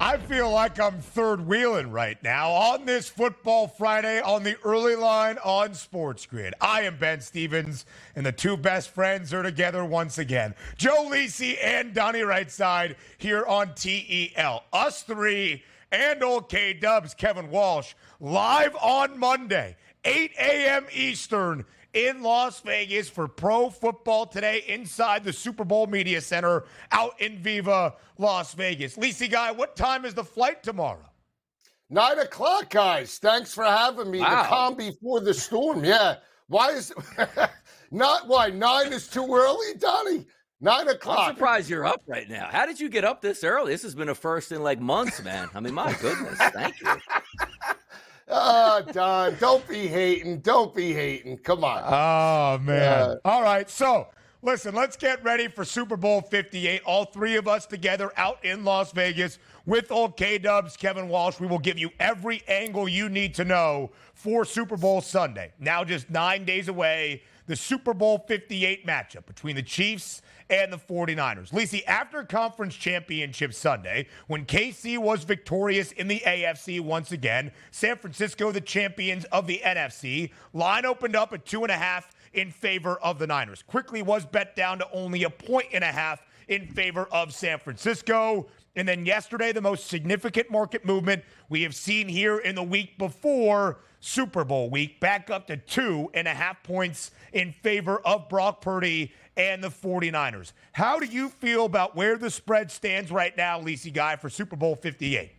I feel like I'm third wheeling right now on this Football Friday on the early line on SportsGrid. I am Ben Stevens, and the two best friends are together once again. Joe Lisi and Donnie RightSide here on TEL. Us three and old K-Dubs, Kevin Walsh, live on Monday, 8 a.m. Eastern in Las Vegas for Pro Football Today inside the Super Bowl Media Center out in Viva, Las Vegas. Lisi guy, what time is the flight tomorrow? 9 o'clock, guys. Thanks for having me. Wow. The calm before the storm. Yeah. Why is not why 9 is too early, Donnie? 9 o'clock. I'm surprised you're up right now. How did you get up this early? This has been a first in like months, man. I mean, my goodness. Thank you. Don, don't be hating. Don't be hating. Come on. Oh, man. All right. So, listen, let's get ready for Super Bowl 58. All three of us together out in Las Vegas with old K-Dubs, Kevin Walsh. We will give you every angle you need to know for Super Bowl Sunday. Now just 9 days away, the Super Bowl 58 matchup between the Chiefs and the 49ers. Lisi, after Conference Championship Sunday, when KC was victorious in the AFC once again, San Francisco the champions of the NFC, line opened up at 2.5 in favor of the Niners. Quickly was bet down to only 1.5 in favor of San Francisco. And then yesterday, the most significant market movement we have seen here in the week before Super Bowl week, back up to 2.5 points in favor of Brock Purdy and the 49ers. How do you feel about where the spread stands right now, Lisi guy, for Super Bowl 58?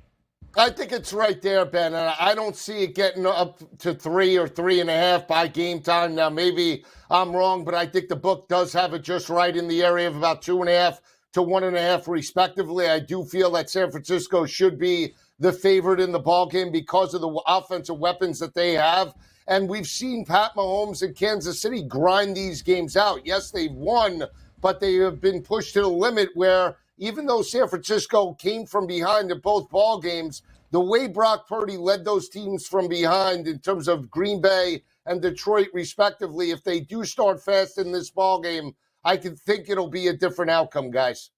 I think it's right there, Ben. And I don't see it getting up to 3 or 3.5 by game time. Now, maybe I'm wrong, but I think the book does have it just right in the area of about 2.5 to 1.5 respectively. I do feel that San Francisco should be the favorite in the ballgame because of the offensive weapons that they have. And we've seen Pat Mahomes in Kansas City grind these games out. Yes, they've won, but they have been pushed to the limit where even though San Francisco came from behind in both ball games, the way Brock Purdy led those teams from behind in terms of Green Bay and Detroit respectively, if they do start fast in this ball game, I can think it'll be a different outcome, guys.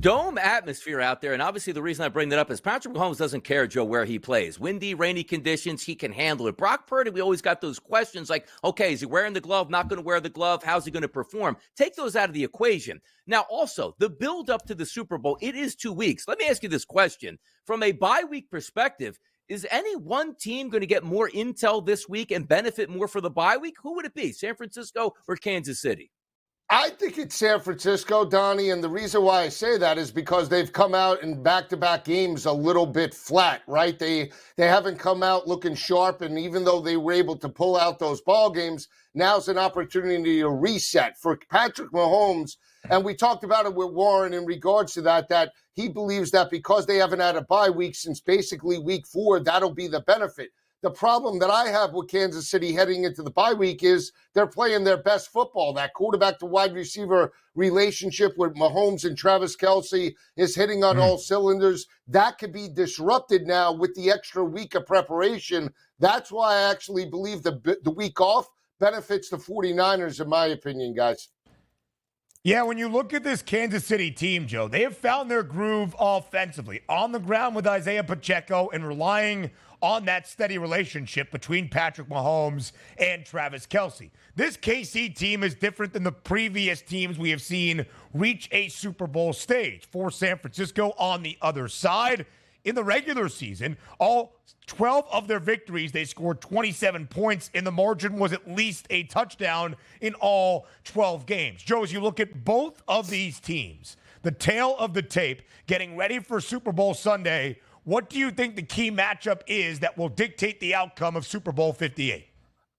Dome atmosphere out there, and obviously the reason I bring that up is Patrick Mahomes doesn't care, Joe, where he plays. Windy, rainy conditions, he can handle it. Brock Purdy, we always got those questions like, okay, is he wearing the glove, not going to wear the glove? How's he going to perform? Take those out of the equation. Now, also, the build up to the Super Bowl, it is 2 weeks. Let me ask you this question. From a bye week perspective, is any one team going to get more intel this week and benefit more for the bye week? Who would it be, San Francisco or Kansas City? I think it's San Francisco, Donnie, and the reason why I say that is because they've come out in back-to-back games a little bit flat, right? They haven't come out looking sharp, and even though they were able to pull out those ball games, now's an opportunity to reset for Patrick Mahomes. And we talked about it with Warren in regards to that he believes that because they haven't had a bye week since basically week 4, that'll be the benefit. The problem that I have with Kansas City heading into the bye week is they're playing their best football. That quarterback to wide receiver relationship with Mahomes and Travis Kelce is hitting on all cylinders. That could be disrupted now with the extra week of preparation. That's why I actually believe the week off benefits the 49ers, in my opinion, guys. Yeah, when you look at this Kansas City team, Joe, they have found their groove offensively on the ground with Isaiah Pacheco and relying on that steady relationship between Patrick Mahomes and Travis Kelce. This KC team is different than the previous teams we have seen reach a Super Bowl stage. For San Francisco on the other side, in the regular season, all 12 of their victories, they scored 27 points, and the margin was at least a touchdown in all 12 games. Joe, as you look at both of these teams, the tail of the tape, getting ready for Super Bowl Sunday, what do you think the key matchup is that will dictate the outcome of Super Bowl 58?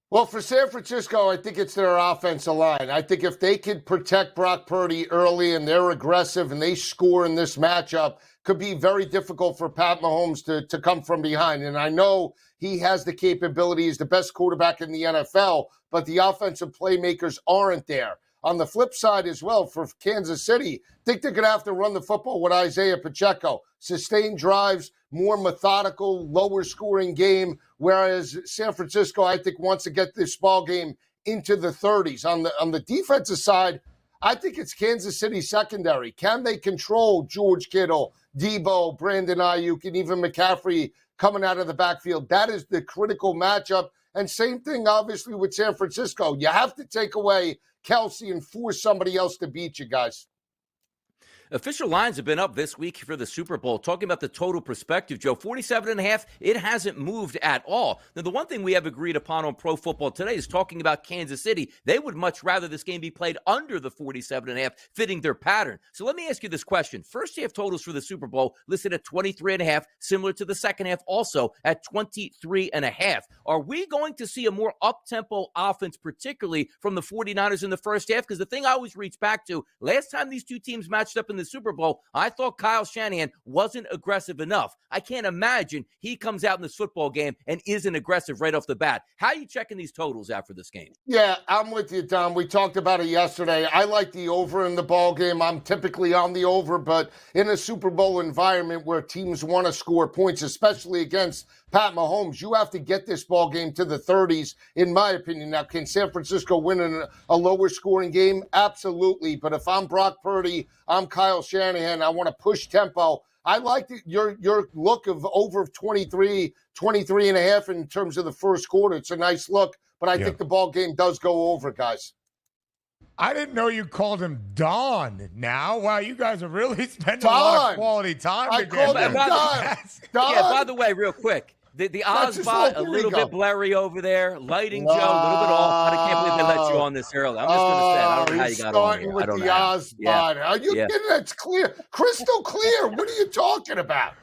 Well, for San Francisco, I think it's their offensive line. I think if they could protect Brock Purdy early and they're aggressive and they score in this matchup, could be very difficult for Pat Mahomes to come from behind. And I know he has the capability. He's the best quarterback in the NFL, but the offensive playmakers aren't there. On the flip side as well, for Kansas City, I think they're going to have to run the football with Isaiah Pacheco. Sustained drives, more methodical, lower scoring game, whereas San Francisco, I think, wants to get this ball game into the 30s. On the defensive side, I think it's Kansas City secondary. Can they control George Kittle, Debo, Brandon Ayuk, and even McCaffrey coming out of the backfield? That is the critical matchup. And same thing, obviously, with San Francisco. You have to take away Kelsey and force somebody else to beat you, guys. Official lines have been up this week for the Super Bowl. Talking about the total perspective, Joe, 47.5, it hasn't moved at all. Now, the one thing we have agreed upon on Pro Football Today is talking about Kansas City. They would much rather this game be played under the 47.5, fitting their pattern. So let me ask you this question. First half totals for the Super Bowl listed at 23.5, similar to the second half, also at 23.5. Are we going to see a more up-tempo offense, particularly from the 49ers in the first half? Because the thing I always reach back to, last time these two teams matched up in the Super Bowl, I thought Kyle Shanahan wasn't aggressive enough. I can't imagine he comes out in this football game and isn't aggressive right off the bat. How are you checking these totals after this game? Yeah, I'm with you, Don. We talked about it yesterday. I like the over in the ball game. I'm typically on the over, but in a Super Bowl environment where teams want to score points, especially against Pat Mahomes, you have to get this ball game to the 30s, in my opinion. Now, can San Francisco win in a lower scoring game? Absolutely. But if I'm Brock Purdy, I'm Kyle Shanahan, I want to push tempo. I like your look of over 23 and a half in terms of the first quarter. It's a nice look, but I think the ball game does go over, guys. I didn't know you called him Don now. Wow, you guys are really spending a lot of quality time together. I called him Don. Yeah, by the way, real quick, the odds bot, a little bit blurry over there. Lighting, Joe, a little bit off. I can't believe they let you on this early. I'm just going to say, I don't know how you got on here. I don't know. Oz bot. Are you kidding? It's clear. Crystal clear. What are you talking about?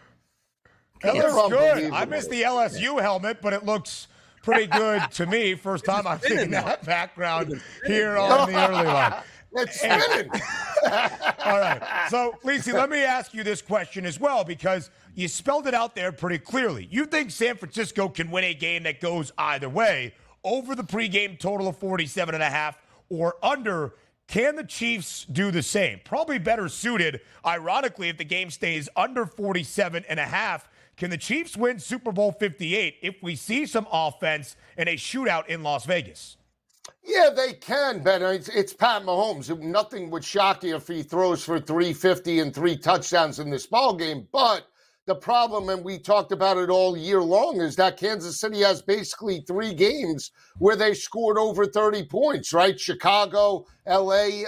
It looks good. I missed the LSU helmet, but it looks pretty good to me. First time I've seen that background here on the early line. It's spinning. All right. So, Lisi, let me ask you this question as well, because you spelled it out there pretty clearly. You think San Francisco can win a game that goes either way, over the pregame total of 47.5 or under. Can the Chiefs do the same? Probably better suited, ironically, if the game stays under 47.5. Can the Chiefs win Super Bowl 58 if we see some offense in a shootout in Las Vegas? Yeah, they can, Ben. It's Pat Mahomes. Nothing would shock you if he throws for 350 and 3 touchdowns in this ball game. But the problem, and we talked about it all year long, is that Kansas City has basically 3 games where they scored over 30 points, right? Chicago, L.A.,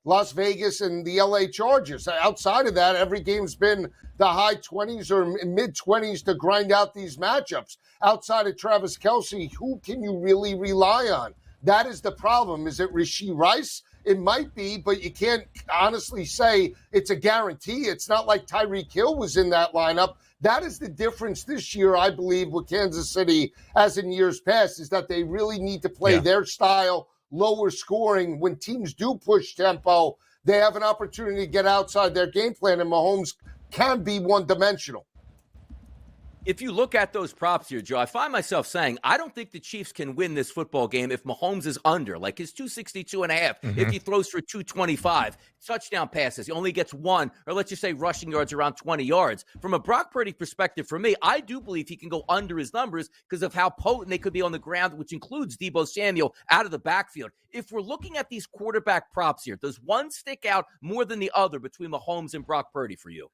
Las Vegas, and the L.A. Chargers. Outside of that, every game's been the high 20s or mid-20s to grind out these matchups. Outside of Travis Kelce, who can you really rely on? That is the problem. Is it Rashee Rice? It might be, but you can't honestly say it's a guarantee. It's not like Tyreek Hill was in that lineup. That is the difference this year, I believe, with Kansas City, as in years past, is that they really need to play their style, lower scoring. When teams do push tempo, they have an opportunity to get outside their game plan, and Mahomes can be one-dimensional. If you look at those props here, Joe, I find myself saying, I don't think the Chiefs can win this football game if Mahomes is under, like his 262.5, if he throws for 225, touchdown passes, he only gets 1, or let's just say rushing yards around 20 yards. From a Brock Purdy perspective, for me, I do believe he can go under his numbers because of how potent they could be on the ground, which includes Debo Samuel out of the backfield. If we're looking at these quarterback props here, does one stick out more than the other between Mahomes and Brock Purdy for you?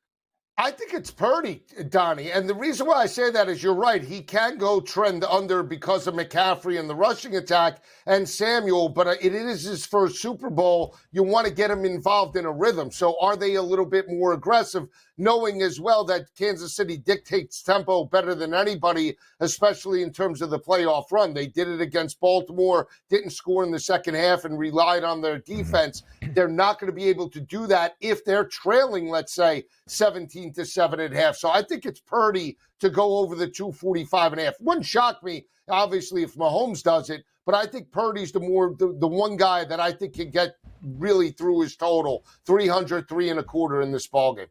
I think it's Purdy, Donnie. And the reason why I say that is you're right. He can go trend under because of McCaffrey and the rushing attack and Samuel, but it is his first Super Bowl. You want to get him involved in a rhythm. So are they a little bit more aggressive, knowing as well that Kansas City dictates tempo better than anybody, especially in terms of the playoff run? They did it against Baltimore, didn't score in the second half and relied on their defense. They're not going to be able to do that if they're trailing, let's say, 17-7 at half. So I think it's Purdy to go over the 245.5. Wouldn't shock me, obviously, if Mahomes does it, but I think Purdy's the one guy that I think can get really through his total, 303 and a quarter in this ballgame.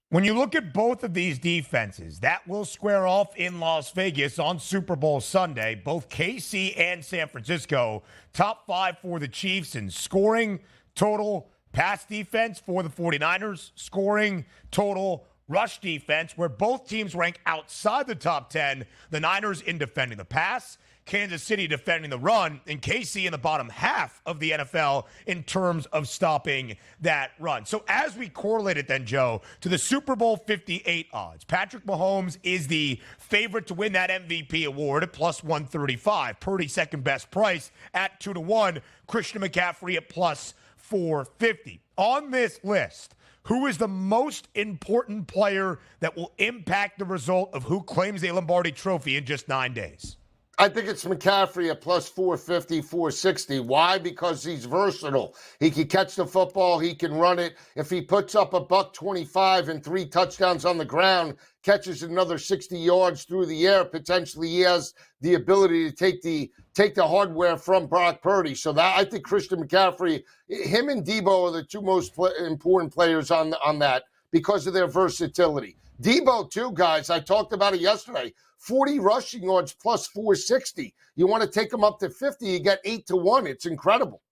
When you look at both of these defenses, that will square off in Las Vegas on Super Bowl Sunday. Both KC and San Francisco, top 5 for the Chiefs in scoring, total, pass defense for the 49ers, scoring, total, rush defense, where both teams rank outside the top 10. The Niners in defending the pass, Kansas City defending the run, and KC in the bottom half of the NFL in terms of stopping that run. So as we correlate it then, Joe, to the Super Bowl 58 odds, Patrick Mahomes is the favorite to win that MVP award at plus 135. Purdy second best price at 2-1. Christian McCaffrey at plus 450. On this list, who is the most important player that will impact the result of who claims a Lombardi trophy in just 9 days? I think it's McCaffrey at plus 450, 460. Why? Because he's versatile. He can catch the football. He can run it. If he puts up $125 and 3 touchdowns on the ground, catches another 60 yards through the air, potentially he has the ability to take the hardware from Brock Purdy. So that I think Christian McCaffrey, him and Debo are the two most important players on that because of their versatility. Debo too, guys. I talked about it yesterday. 40 rushing yards plus 460. You want to take him up to 50, you get 8-1. It's incredible.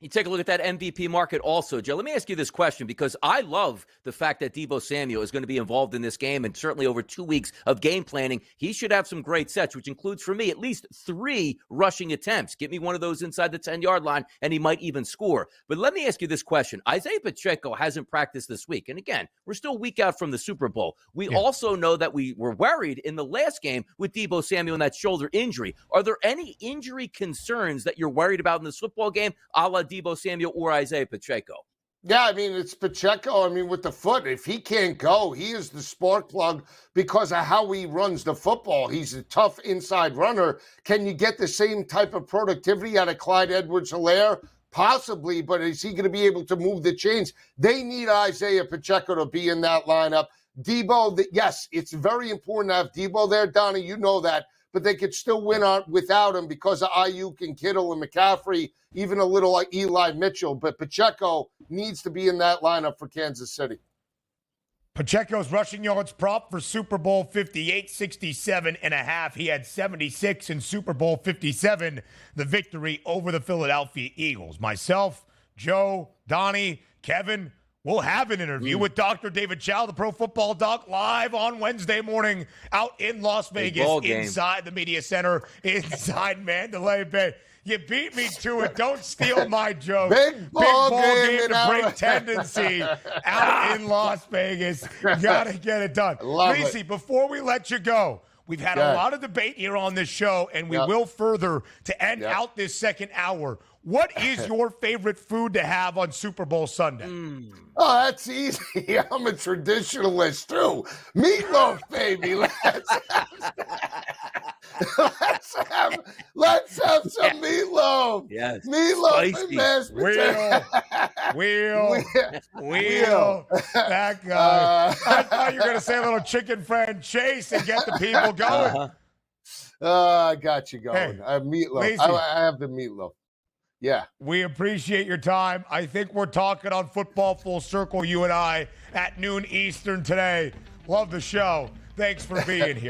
You take a look at that MVP market also, Joe. Let me ask you this question, because I love the fact that Deebo Samuel is going to be involved in this game, and certainly over 2 weeks of game planning, he should have some great sets, which includes, for me, at least 3 rushing attempts. Get me one of those inside the 10-yard line, and he might even score. But let me ask you this question. Isaiah Pacheco hasn't practiced this week. And again, we're still a week out from the Super Bowl. We also know that we were worried in the last game with Deebo Samuel and that shoulder injury. Are there any injury concerns that you're worried about in this football game, a la Deebo Samuel or Isaiah Pacheco? Yeah, I mean, it's Pacheco. I mean, with the foot, if he can't go, he is the spark plug because of how he runs the football. He's a tough inside runner. Can you get the same type of productivity out of Clyde Edwards-Helaire? Possibly, but is he going to be able to move the chains? They need Isaiah Pacheco to be in that lineup. Debo, yes, it's very important to have Debo there, Donnie. You know that. But they could still win without him because of Ayuk and Kittle and McCaffrey, even a little like Eli Mitchell. But Pacheco needs to be in that lineup for Kansas City. Pacheco's rushing yards prop for Super Bowl 58, 67.5. He had 76 in Super Bowl 57, the victory over the Philadelphia Eagles. Myself, Joe, Donnie, Kevin, we'll have an interview with Dr. David Chow, the Pro Football Doc, live on Wednesday morning out in Las Vegas, inside the Media Center, inside Mandalay Bay. You beat me to it. Don't steal my joke. Big ball game to break tendency out in Las Vegas. Got to get it done. Lisi, before we let you go, we've had a lot of debate here on this show, and we will further to end out this second hour. What is your favorite food to have on Super Bowl Sunday? Oh, that's easy. I'm a traditionalist, too. Meatloaf, baby. Let's have some meatloaf. Yes. Meatloaf Spicy. and mashed potatoes. Wheel. That guy. I thought you were going to say a little chicken friend chase and get the people going. I got you going. Hey, meatloaf. I have the meatloaf. Yeah. We appreciate your time. I think we're talking on Football Full Circle, you and I, at noon Eastern today. Love the show. Thanks for being here.